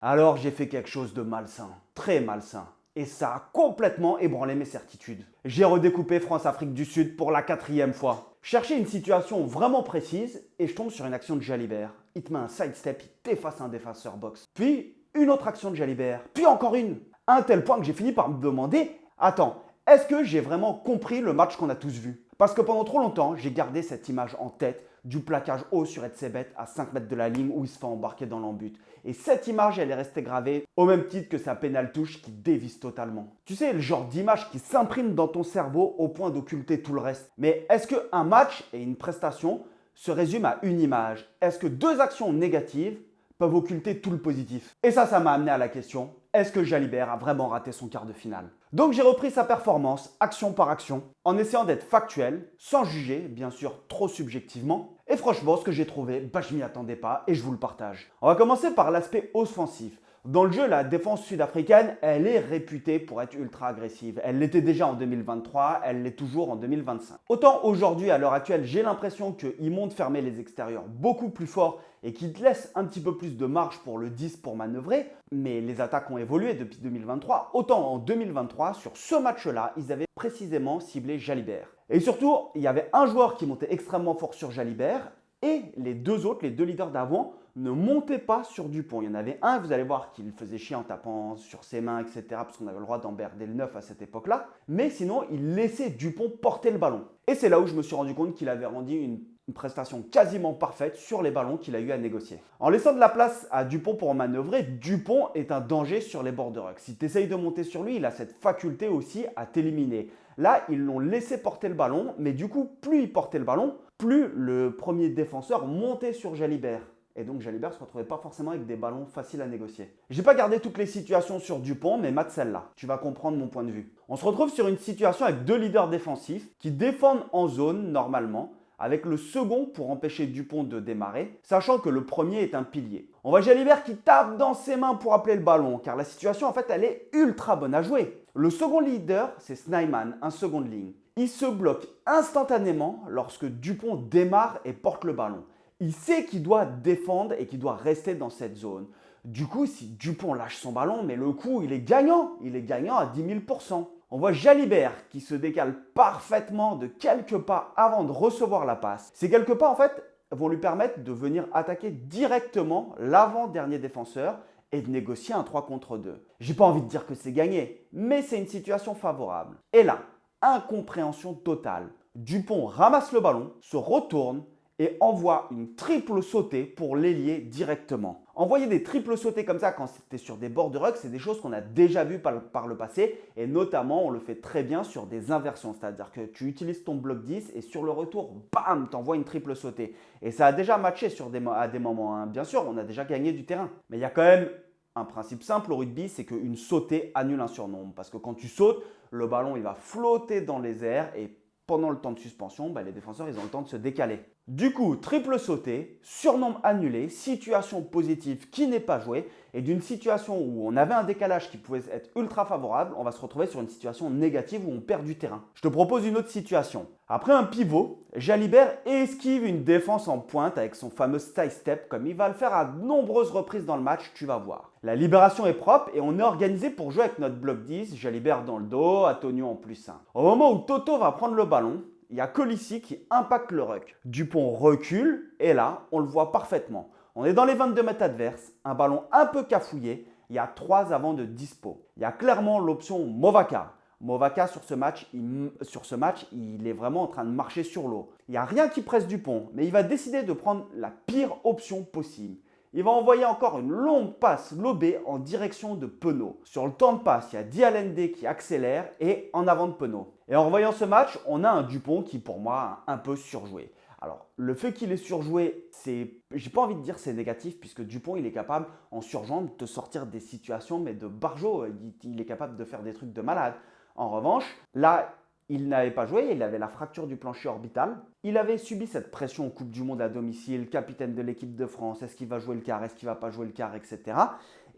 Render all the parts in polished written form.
Alors j'ai fait quelque chose de malsain, très malsain. Et ça a complètement ébranlé mes certitudes. J'ai redécoupé France-Afrique du Sud pour la 4e fois. Je cherchais une situation vraiment précise et je tombe sur une action de Jalibert. Il te met un sidestep, il t'efface un défenseur box. Puis une autre action de Jalibert, puis encore une. À un tel point que j'ai fini par me demander, attends, est-ce que j'ai vraiment compris le match qu'on a tous vu? Parce que pendant trop longtemps, j'ai gardé cette image en tête du plaquage haut sur Etzebeth à 5 mètres de la ligne où il se fait embarquer dans l'embut. Et cette image, elle est restée gravée au même titre que sa pénale touche qui dévisse totalement. Tu sais, le genre d'image qui s'imprime dans ton cerveau au point d'occulter tout le reste. Mais est-ce qu'un match et une prestation se résument à une image? Est-ce que deux actions négatives peuvent occulter tout le positif? Et ça m'a amené à la question, est-ce que Jalibert a vraiment raté son quart de finale? Donc j'ai repris sa performance, action par action, en essayant d'être factuel, sans juger, bien sûr trop subjectivement. Et franchement, ce que j'ai trouvé, je m'y attendais pas et je vous le partage. On va commencer par l'aspect offensif. Dans le jeu, la défense sud-africaine, elle est réputée pour être ultra agressive. Elle l'était déjà en 2023, elle l'est toujours en 2025. Autant aujourd'hui, à l'heure actuelle, j'ai l'impression qu'ils montent fermer les extérieurs beaucoup plus fort et qu'ils te laissent un petit peu plus de marge pour le 10 pour manœuvrer, mais les attaques ont évolué depuis 2023. Autant en 2023, sur ce match-là, ils avaient précisément ciblé Jalibert. Et surtout, il y avait un joueur qui montait extrêmement fort sur Jalibert et les deux autres, les deux leaders d'avant, ne montaient pas sur Dupont. Il y en avait un, vous allez voir, qui le faisait chier en tapant sur ses mains, etc. Parce qu'on avait le droit d'emmerder le 9 à cette époque-là. Mais sinon, il laissait Dupont porter le ballon. Et c'est là où je me suis rendu compte qu'il avait rendu une prestation quasiment parfaite sur les ballons qu'il a eu à négocier. En laissant de la place à Dupont pour manœuvrer, Dupont est un danger sur les bords de ruck. Si tu essayes de monter sur lui, il a cette faculté aussi à t'éliminer. Là, ils l'ont laissé porter le ballon, mais du coup, plus il portait le ballon, plus le premier défenseur montait sur Jalibert. Et donc Jalibert ne se retrouvait pas forcément avec des ballons faciles à négocier. J'ai pas gardé toutes les situations sur Dupont, mais mate celle-là. Tu vas comprendre mon point de vue. On se retrouve sur une situation avec deux leaders défensifs qui défendent en zone normalement, avec le second pour empêcher Dupont de démarrer, sachant que le premier est un pilier. On voit Jalibert qui tape dans ses mains pour appeler le ballon, car la situation en fait elle est ultra bonne à jouer. Le second leader, c'est Snyman, un second ligne. Il se bloque instantanément lorsque Dupont démarre et porte le ballon. Il sait qu'il doit défendre et qu'il doit rester dans cette zone. Du coup, si Dupont lâche son ballon, mais le coup, il est gagnant. Il est gagnant à 10 000%. On voit Jalibert qui se décale parfaitement de quelques pas avant de recevoir la passe. Ces quelques pas, en fait, vont lui permettre de venir attaquer directement l'avant-dernier défenseur et de négocier un 3 contre 2. J'ai pas envie de dire que c'est gagné, mais c'est une situation favorable. Et là, incompréhension totale. Dupont ramasse le ballon, se retourne et envoie une triple sautée pour l'ailier directement. Envoyer des triples sautées comme ça quand c'était sur des bords de ruck, c'est des choses qu'on a déjà vues par le passé et notamment on le fait très bien sur des inversions, c'est-à-dire que tu utilises ton bloc 10 et sur le retour, bam, t'envoies une triple sautée. Et ça a déjà matché à des moments, hein. Bien sûr, on a déjà gagné du terrain. Mais il y a quand même un principe simple au rugby, c'est qu'une sautée annule un surnombre. Parce que quand tu sautes, le ballon il va flotter dans les airs et pendant le temps de suspension, les défenseurs ils ont le temps de se décaler. Du coup, triple sauté, surnombre annulé, situation positive qui n'est pas jouée et d'une situation où on avait un décalage qui pouvait être ultra favorable, on va se retrouver sur une situation négative où on perd du terrain. Je te propose une autre situation. Après un pivot, Jalibert esquive une défense en pointe avec son fameux side step comme il va le faire à de nombreuses reprises dans le match, tu vas voir. La libération est propre et on est organisé pour jouer avec notre bloc 10, Jalibert dans le dos, Antonio en +1. Au moment où Toto va prendre le ballon, il y a Colissi qui impacte le ruck. Dupont recule et là, on le voit parfaitement. On est dans les 22 mètres adverses, un ballon un peu cafouillé, il y a 3 avants de dispo. Il y a clairement l'option Movaka. Movaka sur ce match, il est vraiment en train de marcher sur l'eau. Il n'y a rien qui presse Dupont, mais il va décider de prendre la pire option possible. Il va envoyer encore une longue passe lobée en direction de Penaud. Sur le temps de passe, il y a Dialende qui accélère et en avant de Penaud. Et en revoyant ce match, on a un Dupont qui pour moi a un peu surjoué. Alors, le fait qu'il ait surjoué, j'ai pas envie de dire c'est négatif puisque Dupont, il est capable en surjouant de te sortir des situations, mais de barjo, il est capable de faire des trucs de malade. En revanche, là, il n'avait pas joué, il avait la fracture du plancher orbital. Il avait subi cette pression en Coupe du Monde à domicile, capitaine de l'équipe de France, est-ce qu'il va jouer le quart, est-ce qu'il ne va pas jouer le quart, etc.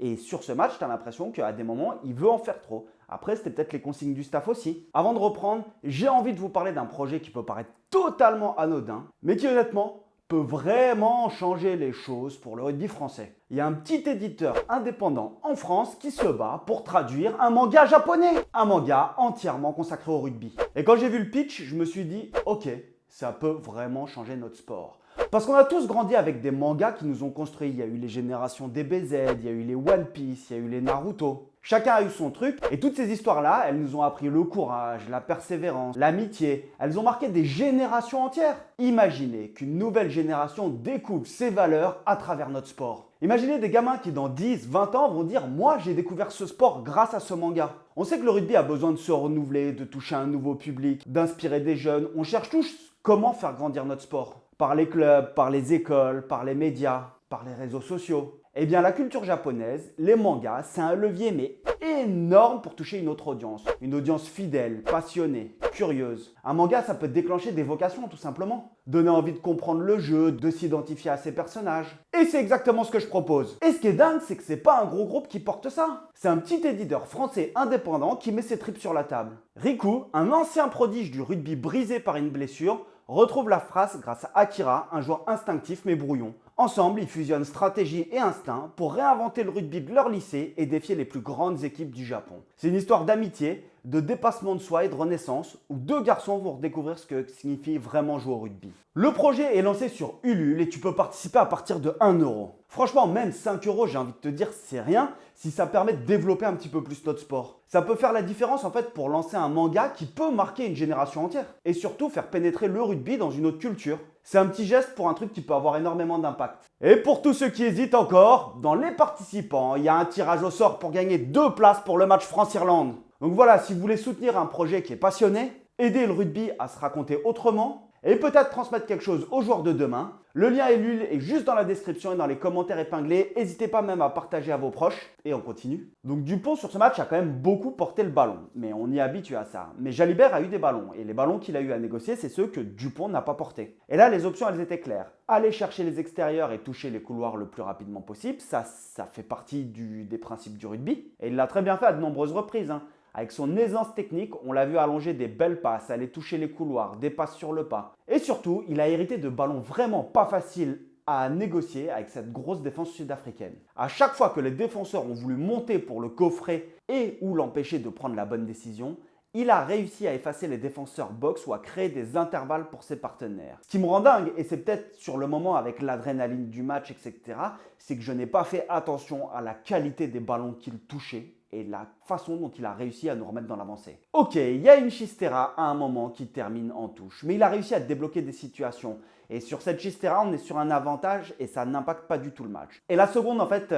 Et sur ce match, tu as l'impression qu'à des moments, il veut en faire trop. Après, c'était peut-être les consignes du staff aussi. Avant de reprendre, j'ai envie de vous parler d'un projet qui peut paraître totalement anodin, mais qui honnêtement peut vraiment changer les choses pour le rugby français. Il y a un petit éditeur indépendant en France qui se bat pour traduire un manga japonais. Un manga entièrement consacré au rugby. Et quand j'ai vu le pitch, je me suis dit, ok, ça peut vraiment changer notre sport. Parce qu'on a tous grandi avec des mangas qui nous ont construits. Il y a eu les générations DBZ, il y a eu les One Piece, il y a eu les Naruto. Chacun a eu son truc et toutes ces histoires-là, elles nous ont appris le courage, la persévérance, l'amitié. Elles ont marqué des générations entières. Imaginez qu'une nouvelle génération découvre ces valeurs à travers notre sport. Imaginez des gamins qui dans 10, 20 ans vont dire « Moi, j'ai découvert ce sport grâce à ce manga ». On sait que le rugby a besoin de se renouveler, de toucher un nouveau public, d'inspirer des jeunes. On cherche tous comment faire grandir notre sport. Par les clubs, par les écoles, par les médias, par les réseaux sociaux. Eh bien, la culture japonaise, les mangas, c'est un levier mais énorme pour toucher une autre audience. Une audience fidèle, passionnée, curieuse. Un manga, ça peut déclencher des vocations tout simplement. Donner envie de comprendre le jeu, de s'identifier à ses personnages. Et c'est exactement ce que je propose. Et ce qui est dingue, c'est que c'est pas un gros groupe qui porte ça. C'est un petit éditeur français indépendant qui met ses tripes sur la table. Riku, un ancien prodige du rugby brisé par une blessure, retrouve la phrase grâce à Akira, un joueur instinctif mais brouillon. Ensemble, ils fusionnent stratégie et instinct pour réinventer le rugby de leur lycée et défier les plus grandes équipes du Japon. C'est une histoire d'amitié, de dépassement de soi et de renaissance où deux garçons vont redécouvrir ce que signifie vraiment jouer au rugby. Le projet est lancé sur Ulule et tu peux participer à partir de 1 €. Franchement, même 5 €, j'ai envie de te dire, c'est rien si ça permet de développer un petit peu plus notre sport. Ça peut faire la différence en fait pour lancer un manga qui peut marquer une génération entière et surtout faire pénétrer le rugby dans une autre culture. C'est un petit geste pour un truc qui peut avoir énormément d'impact. Et pour tous ceux qui hésitent encore, dans les participants, il y a un tirage au sort pour gagner 2 places pour le match France-Irlande. Donc voilà, si vous voulez soutenir un projet qui est passionné, aider le rugby à se raconter autrement et peut-être transmettre quelque chose aux joueurs de demain, le lien Ulule est juste dans la description et dans les commentaires épinglés. N'hésitez pas même à partager à vos proches. Et on continue. Donc Dupont sur ce match a quand même beaucoup porté le ballon. Mais on y est habitué à ça. Mais Jalibert a eu des ballons. Et les ballons qu'il a eu à négocier, c'est ceux que Dupont n'a pas portés. Et là, les options, elles étaient claires. Aller chercher les extérieurs et toucher les couloirs le plus rapidement possible. Ça fait partie des principes du rugby. Et il l'a très bien fait à de nombreuses reprises. Avec son aisance technique, on l'a vu allonger des belles passes, aller toucher les couloirs, des passes sur le pas. Et surtout, il a hérité de ballons vraiment pas faciles à négocier avec cette grosse défense sud-africaine. À chaque fois que les défenseurs ont voulu monter pour le coffrer et ou l'empêcher de prendre la bonne décision, il a réussi à effacer les défenseurs box ou à créer des intervalles pour ses partenaires. Ce qui me rend dingue, et c'est peut-être sur le moment avec l'adrénaline du match, etc., c'est que je n'ai pas fait attention à la qualité des ballons qu'il touchait et la façon dont il a réussi à nous remettre dans l'avancée. Ok, il y a une Chistera à un moment qui termine en touche, mais il a réussi à débloquer des situations. Et sur cette Chistera, on est sur un avantage et ça n'impacte pas du tout le match. Et la seconde, en fait,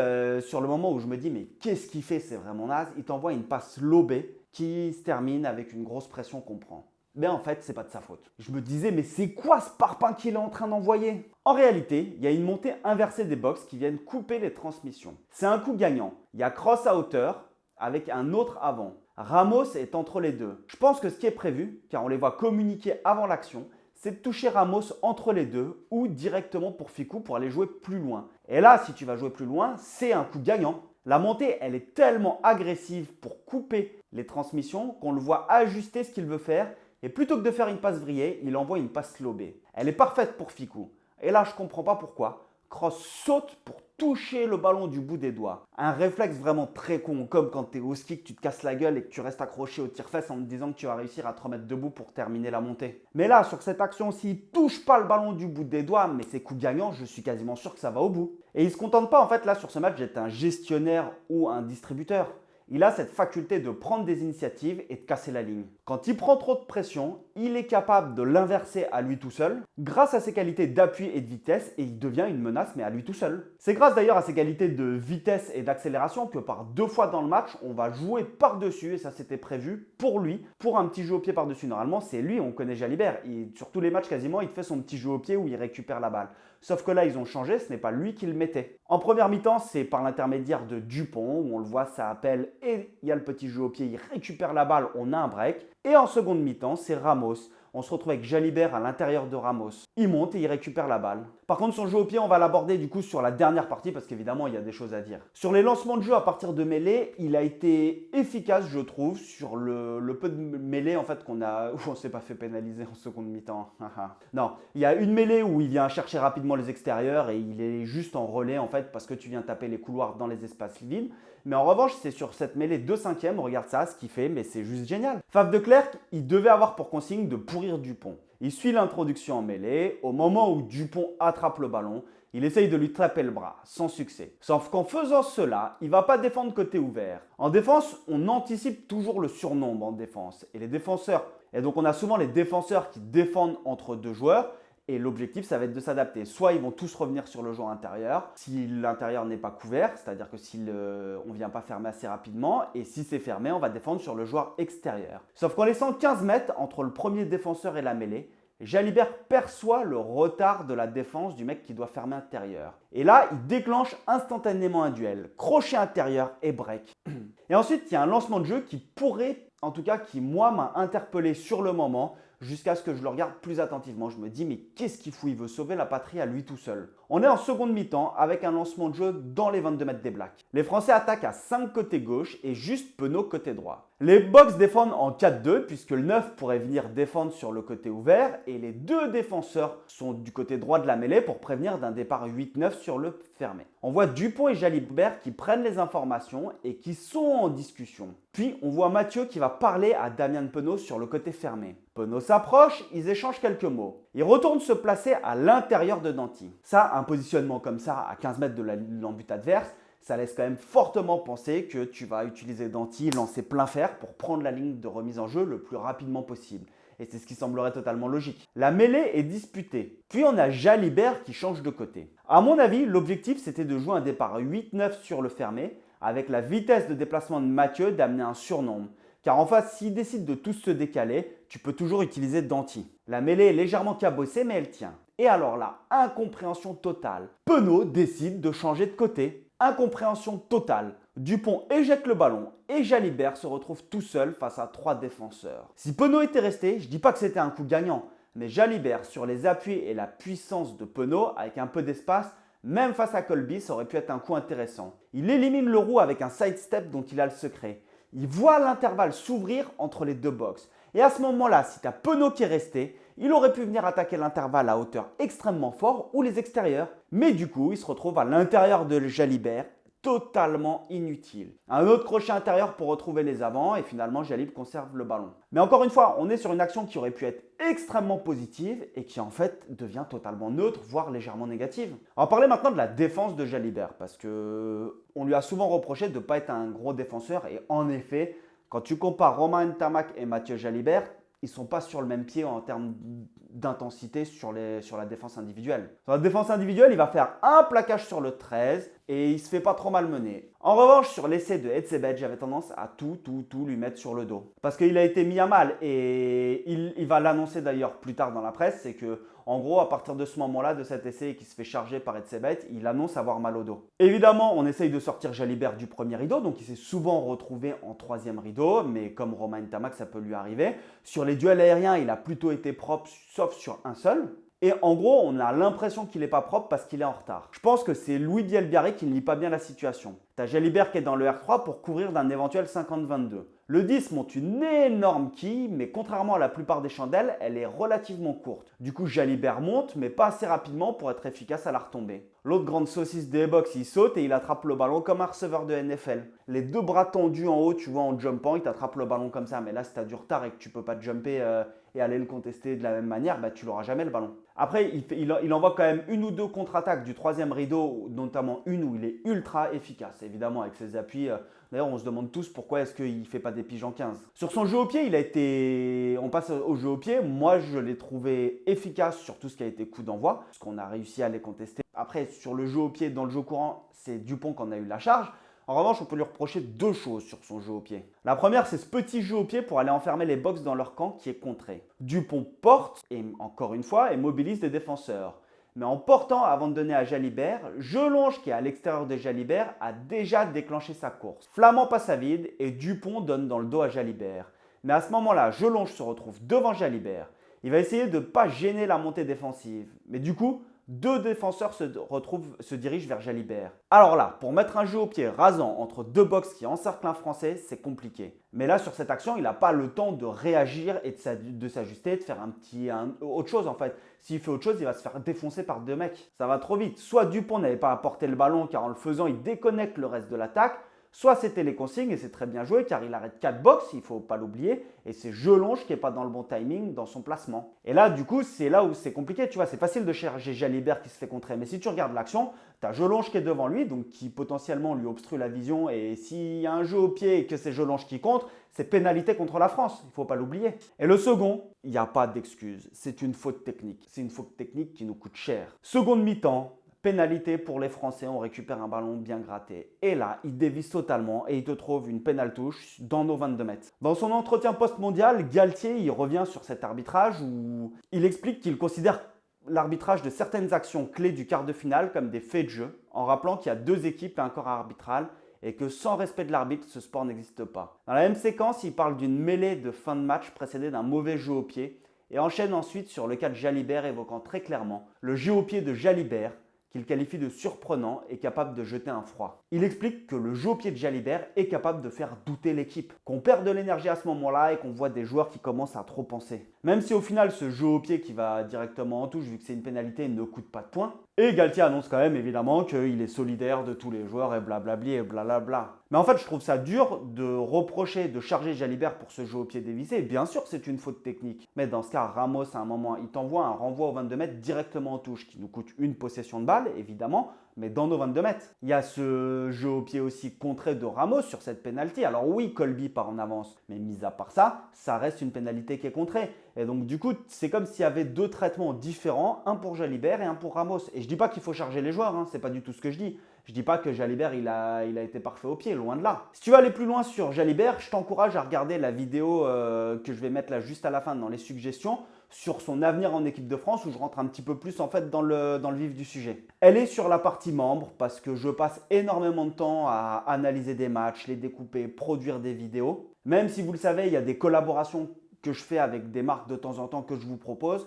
sur le moment où je me dis, mais qu'est-ce qu'il fait, c'est vraiment naze, il t'envoie une passe lobée qui se termine avec une grosse pression qu'on prend. Mais en fait, c'est pas de sa faute. Je me disais, mais c'est quoi ce parpaing qu'il est en train d'envoyer? En réalité, il y a une montée inversée des box qui viennent couper les transmissions. C'est un coup gagnant. Il y a cross à hauteur avec un autre avant. Ramos est entre les deux. Je pense que ce qui est prévu, car on les voit communiquer avant l'action, c'est de toucher Ramos entre les deux ou directement pour Fickou pour aller jouer plus loin. Et là, si tu vas jouer plus loin, c'est un coup gagnant. La montée, elle est tellement agressive pour couper les transmissions qu'on le voit ajuster ce qu'il veut faire et plutôt que de faire une passe vrillée, il envoie une passe lobée. Elle est parfaite pour Fickou. Et là, je ne comprends pas pourquoi. Cross saute pour toucher le ballon du bout des doigts. Un réflexe vraiment très con, comme quand tu es au ski, que tu te casses la gueule et que tu restes accroché au tire-fesse en te disant que tu vas réussir à te remettre debout pour terminer la montée. Mais là, sur cette action, s'il ne touche pas le ballon du bout des doigts, mais c'est coup gagnant, je suis quasiment sûr que ça va au bout. Et il ne se contente pas en fait là sur ce match d'être un gestionnaire ou un distributeur. Il a cette faculté de prendre des initiatives et de casser la ligne. Quand il prend trop de pression, il est capable de l'inverser à lui tout seul grâce à ses qualités d'appui et de vitesse et il devient une menace mais à lui tout seul. C'est grâce d'ailleurs à ses qualités de vitesse et d'accélération que par 2 fois dans le match, on va jouer par-dessus et ça c'était prévu pour lui, pour un petit jeu au pied par-dessus. Normalement, c'est lui, on connaît Jalibert. Sur tous les matchs quasiment, il te fait son petit jeu au pied où il récupère la balle. Sauf que là, ils ont changé, ce n'est pas lui qui le mettait. En première mi-temps, c'est par l'intermédiaire de Dupont, où on le voit, ça appelle et il y a le petit jeu au pied, il récupère la balle, on a un break. Et en seconde mi-temps, c'est Ramos. On se retrouve avec Jalibert à l'intérieur de Ramos. Il monte et il récupère la balle. Par contre, son jeu au pied, on va l'aborder du coup sur la dernière partie parce qu'évidemment, il y a des choses à dire. Sur les lancements de jeu à partir de mêlée, il a été efficace, je trouve, sur le peu de mêlée en fait qu'on a, où on s'est pas fait pénaliser en seconde mi-temps. Non, il y a une mêlée où il vient chercher rapidement les extérieurs et il est juste en relais en fait parce que tu viens taper les couloirs dans les espaces vides. Mais en revanche, c'est sur cette mêlée 2/5, regarde ça, ce qu'il fait, mais c'est juste génial. Faf de Clercq, il devait avoir pour consigne de pourrir Dupont. Il suit l'introduction en mêlée, au moment où Dupont attrape le ballon, il essaye de lui taper le bras, sans succès. Sauf qu'en faisant cela, il ne va pas défendre côté ouvert. En défense, on anticipe toujours le surnombre en défense. Et les défenseurs, et donc on a souvent les défenseurs qui défendent entre deux joueurs, et l'objectif, ça va être de s'adapter. Soit ils vont tous revenir sur le joueur intérieur, si l'intérieur n'est pas couvert, c'est-à-dire que si on ne vient pas fermer assez rapidement, et si c'est fermé, on va défendre sur le joueur extérieur. Sauf qu'en laissant 15 mètres entre le premier défenseur et la mêlée, Jalibert perçoit le retard de la défense du mec qui doit fermer intérieur. Et là, il déclenche instantanément un duel, crochet intérieur et break. Et ensuite, il y a un lancement de jeu qui pourrait, en tout cas qui moi m'a interpellé sur le moment, jusqu'à ce que je le regarde plus attentivement. Je me dis, mais qu'est-ce qu'il fout? Il veut sauver la patrie à lui tout seul. On est en seconde mi-temps avec un lancement de jeu dans les 22 mètres des Blacks. Les Français attaquent à 5 côté gauche et juste Penaud côté droit. Les Box défendent en 4-2 puisque le 9 pourrait venir défendre sur le côté ouvert et les deux défenseurs sont du côté droit de la mêlée pour prévenir d'un départ 8-9 sur le fermé. On voit Dupont et Jalibert qui prennent les informations et qui sont en discussion. Puis on voit Mathieu qui va parler à Damien Penaud sur le côté fermé. Penaud s'approche, ils échangent quelques mots. Ils retournent se placer à l'intérieur de Danty. Ça, un positionnement comme ça à 15 mètres de l'embut adverse, ça laisse quand même fortement penser que tu vas utiliser Danty, lancer plein fer pour prendre la ligne de remise en jeu le plus rapidement possible. Et c'est ce qui semblerait totalement logique. La mêlée est disputée. Puis on a Jalibert qui change de côté. À mon avis, l'objectif c'était de jouer un départ 8-9 sur le fermé avec la vitesse de déplacement de Mathieu d'amener un surnombre. Car en face, s'il décide de tous se décaler, tu peux toujours utiliser Danty. La mêlée est légèrement cabossée, mais elle tient. Et alors là, incompréhension totale. Penaud décide de changer de côté. Incompréhension totale. Dupont éjecte le ballon et Jalibert se retrouve tout seul face à 3 défenseurs. Si Penaud était resté, je ne dis pas que c'était un coup gagnant, mais Jalibert sur les appuis et la puissance de Penaud avec un peu d'espace, même face à Colby, ça aurait pu être un coup intéressant. Il élimine le roux avec un sidestep dont il a le secret. Il voit l'intervalle s'ouvrir entre les deux box. Et à ce moment-là, si tu as Penaud qui est resté, il aurait pu venir attaquer l'intervalle à hauteur extrêmement fort ou les extérieurs. Mais du coup, il se retrouve à l'intérieur de Jalibert, totalement inutile. Un autre crochet intérieur pour retrouver les avants et finalement Jalib conserve le ballon. Mais encore une fois, on est sur une action qui aurait pu être extrêmement positive et qui en fait devient totalement neutre, voire légèrement négative. On va parler maintenant de la défense de Jalibert parce que on lui a souvent reproché de ne pas être un gros défenseur et en effet, quand tu compares Romain Ntamak et Mathieu Jalibert, ils ne sont pas sur le même pied en termes d'intensité sur la défense individuelle. Sur la défense individuelle, il va faire un plaquage sur le 13 et il ne se fait pas trop malmener. En revanche, sur l'essai de Etzebeth, j'avais tendance à tout lui mettre sur le dos. Parce qu'il a été mis à mal et il va l'annoncer d'ailleurs plus tard dans la presse, c'est que en gros, à partir de ce moment-là, de cet essai qui se fait charger par Etzebeth, il annonce avoir mal au dos. Évidemment, on essaye de sortir Jalibert du premier rideau, donc il s'est souvent retrouvé en troisième rideau, mais comme Romain Ntamak, ça peut lui arriver. Sur les duels aériens, il a plutôt été propre, sauf sur un seul. Et en gros, on a l'impression qu'il n'est pas propre parce qu'il est en retard. Je pense que c'est Louis Bielbiarré qui ne lit pas bien la situation. Tu as Jalibert qui est dans le R3 pour couvrir d'un éventuel 50-22. Le 10 monte une énorme quille, mais contrairement à la plupart des chandelles, elle est relativement courte. Du coup, Jalibert monte, mais pas assez rapidement pour être efficace à la retombée. L'autre grande saucisse des box, il saute et il attrape le ballon comme un receveur de NFL. Les deux bras tendus en haut, tu vois, en jumpant, il t'attrape le ballon comme ça. Mais là, si tu as du retard et que tu peux pas te jumper et aller le contester de la même manière, bah, tu l'auras jamais le ballon. Après, il envoie quand même une ou deux contre-attaques du troisième rideau, notamment une où il est ultra efficace, évidemment, avec ses appuis. D'ailleurs, on se demande tous pourquoi est-ce qu'il ne fait pas des piges en 15. Sur son jeu au pied, on passe au jeu au pied. Moi, je l'ai trouvé efficace sur tout ce qui a été coup d'envoi, parce qu'on a réussi à les contester. Après, sur le jeu au pied, dans le jeu courant, c'est Dupont qui en a eu la charge. En revanche, on peut lui reprocher deux choses sur son jeu au pied. La première, c'est ce petit jeu au pied pour aller enfermer les box dans leur camp qui est contré. Dupont porte, et encore une fois, et mobilise des défenseurs. Mais en portant avant de donner à Jalibert, Jelonge, qui est à l'extérieur de Jalibert, a déjà déclenché sa course. Flamand passe à vide et Dupont donne dans le dos à Jalibert. Mais à ce moment-là, Jelonge se retrouve devant Jalibert. Il va essayer de ne pas gêner la montée défensive. Mais du coup, deux défenseurs se dirigent vers Jalibert. Alors là, pour mettre un jeu au pied rasant entre deux box qui encerclent un Français, c'est compliqué. Mais là, sur cette action, il n'a pas le temps de réagir et de s'ajuster, de faire autre chose en fait. S'il fait autre chose, il va se faire défoncer par deux mecs. Ça va trop vite. Soit Dupont n'avait pas apporté le ballon car en le faisant, il déconnecte le reste de l'attaque. Soit c'était les consignes et c'est très bien joué car il arrête 4 box, il ne faut pas l'oublier. Et c'est Jelonge qui n'est pas dans le bon timing dans son placement. Et là, du coup, c'est là où c'est compliqué. Tu vois, c'est facile de chercher Jalibert qui se fait contrer. Mais si tu regardes l'action, tu as Jelonge qui est devant lui, donc qui potentiellement lui obstrue la vision. Et s'il y a un jeu au pied et que c'est Jelonge qui compte, c'est pénalité contre la France. Il ne faut pas l'oublier. Et le second, il n'y a pas d'excuse. C'est une faute technique. C'est une faute technique qui nous coûte cher. Seconde mi-temps. Pénalité pour les Français, on récupère un ballon bien gratté. Et là, il dévisse totalement et il te trouve une pénale touche dans nos 22 mètres. Dans son entretien post-mondial, Galtier il revient sur cet arbitrage où il explique qu'il considère l'arbitrage de certaines actions clés du quart de finale comme des faits de jeu, en rappelant qu'il y a deux équipes et un corps arbitral et que sans respect de l'arbitre, ce sport n'existe pas. Dans la même séquence, il parle d'une mêlée de fin de match précédée d'un mauvais jeu au pied et enchaîne ensuite sur le cas de Jalibert évoquant très clairement le jeu au pied de Jalibert qu'il qualifie de surprenant et capable de jeter un froid. Il explique que le jeu au pied de Jalibert est capable de faire douter l'équipe, qu'on perd de l'énergie à ce moment-là et qu'on voit des joueurs qui commencent à trop penser. Même si au final ce jeu au pied qui va directement en touche vu que c'est une pénalité ne coûte pas de points. Et Galtier annonce quand même évidemment qu'il est solidaire de tous les joueurs et blablabli et blablabla. Mais en fait je trouve ça dur de reprocher, de charger Jalibert pour ce jeu au pied dévissé. Bien sûr que c'est une faute technique. Mais dans ce cas, Ramos à un moment, il t'envoie un renvoi aux 22 mètres directement en touche qui nous coûte une possession de balle évidemment. Mais dans nos 22 mètres, il y a ce jeu au pied aussi contré de Ramos sur cette pénalité. Alors oui, Colby part en avance, mais mis à part ça, ça reste une pénalité qui est contrée. Et donc du coup, c'est comme s'il y avait deux traitements différents, un pour Jalibert et un pour Ramos. Et je ne dis pas qu'il faut charger les joueurs, hein, c'est pas du tout ce que je dis. Je ne dis pas que Jalibert il a été parfait au pied, loin de là. Si tu veux aller plus loin sur Jalibert, je t'encourage à regarder la vidéo que je vais mettre là juste à la fin dans les suggestions sur son avenir en équipe de France où je rentre un petit peu plus en fait dans le vif du sujet. Elle est sur la partie membres parce que je passe énormément de temps à analyser des matchs, les découper, produire des vidéos. Même si vous le savez, il y a des collaborations que je fais avec des marques de temps en temps que je vous propose.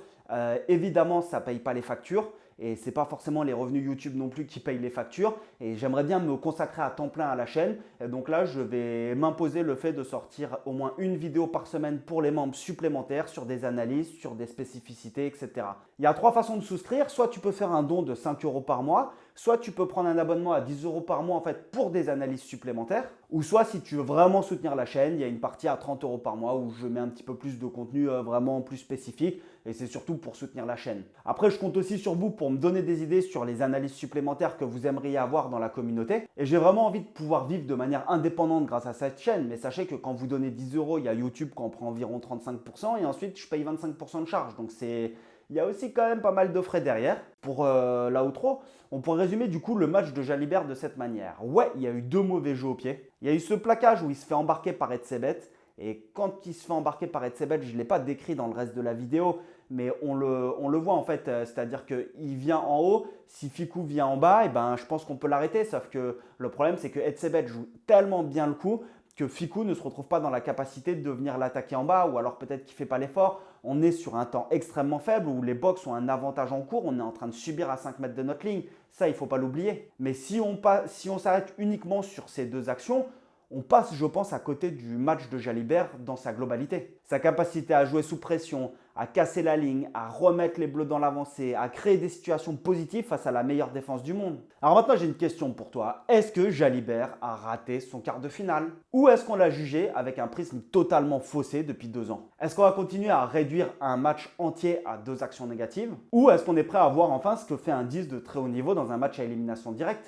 Évidemment, ça ne paye pas les factures. Et ce n'est pas forcément les revenus YouTube non plus qui payent les factures. Et j'aimerais bien me consacrer à temps plein à la chaîne. Et donc là, je vais m'imposer le fait de sortir au moins une vidéo par semaine pour les membres supplémentaires sur des analyses, sur des spécificités, etc. Il y a 3 façons de souscrire. Soit tu peux faire un don de 5 € par mois. Soit tu peux prendre un abonnement à 10 € par mois en fait pour des analyses supplémentaires. Ou soit si tu veux vraiment soutenir la chaîne, il y a une partie à 30 € par mois où je mets un petit peu plus de contenu vraiment plus spécifique. Et c'est surtout pour soutenir la chaîne. Après, je compte aussi sur vous pour me donner des idées sur les analyses supplémentaires que vous aimeriez avoir dans la communauté. Et j'ai vraiment envie de pouvoir vivre de manière indépendante grâce à cette chaîne. Mais sachez que quand vous donnez 10 €, il y a YouTube qui en prend environ 35% et ensuite je paye 25% de charge. Donc il y a aussi quand même pas mal de frais derrière. Pour l'outro, on pourrait résumer du coup le match de Jalibert de cette manière. Ouais, il y a eu 2 mauvais jeux au pied. Il y a eu ce plaquage où il se fait embarquer par Etzebet. Et quand il se fait embarquer par Etzebet, je ne l'ai pas décrit dans le reste de la vidéo, mais on le voit en fait, c'est-à-dire qu'il vient en haut, si Fickou vient en bas, et ben, je pense qu'on peut l'arrêter, sauf que le problème c'est que Etzebet joue tellement bien le coup que Fickou ne se retrouve pas dans la capacité de venir l'attaquer en bas, ou alors peut-être qu'il ne fait pas l'effort. On est sur un temps extrêmement faible où les box ont un avantage en cours, on est en train de subir à 5 mètres de notre ligne, ça il ne faut pas l'oublier. Mais si on s'arrête uniquement sur ces 2 actions, on passe, je pense, à côté du match de Jalibert dans sa globalité. Sa capacité à jouer sous pression, à casser la ligne, à remettre les Bleus dans l'avancée, à créer des situations positives face à la meilleure défense du monde. Alors maintenant, j'ai une question pour toi. Est-ce que Jalibert a raté son quart de finale? Ou est-ce qu'on l'a jugé avec un prisme totalement faussé depuis 2 ans? Est-ce qu'on va continuer à réduire un match entier à 2 actions négatives? Ou est-ce qu'on est prêt à voir enfin ce que fait un 10 de très haut niveau dans un match à élimination directe?